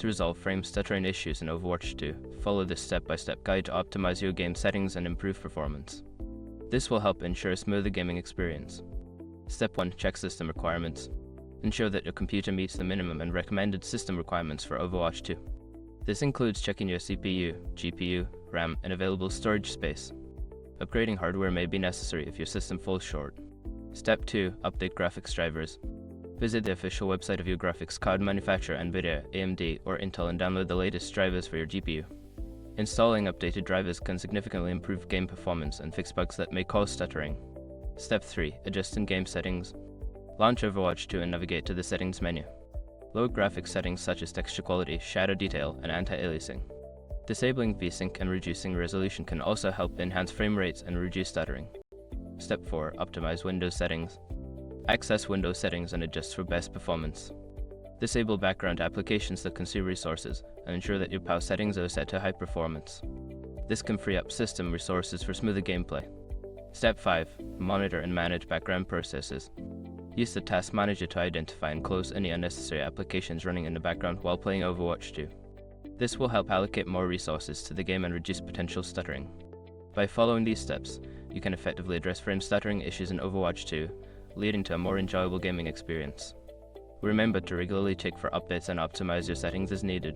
to resolve frame stuttering issues in Overwatch 2, follow this step-by-step guide to optimize your game settings and improve performance. This will help ensure a smoother gaming experience. Step 1. Check system requirements. Ensure that your computer meets the minimum and recommended system requirements for Overwatch 2. This includes checking your CPU, GPU, RAM, and available storage space. Upgrading hardware may be necessary if your system falls short. Step 2. Update graphics drivers. Visit the official website of your graphics card manufacturer, NVIDIA, AMD, or Intel, and download the latest drivers for your GPU. Installing updated drivers can significantly improve game performance and fix bugs that may cause stuttering. Step 3. Adjust in-game settings. Launch Overwatch 2 and navigate to the settings menu. Load graphics settings such as texture quality, shadow detail, and anti-aliasing. Disabling VSync and reducing resolution can also help enhance frame rates and reduce stuttering. Step 4. Optimize Windows settings. Access Windows settings and adjust for best performance. Disable background applications that consume resources, and ensure that your POW settings are set to high performance. This can free up system resources for smoother gameplay. Step 5. Monitor and manage background processes. Use the Task Manager to identify and close any unnecessary applications running in the background while playing Overwatch 2. This will help allocate more resources to the game and reduce potential stuttering. By following these steps, you can effectively address frame stuttering issues in Overwatch 2, leading to a more enjoyable gaming experience. Remember to regularly check for updates and optimize your settings as needed.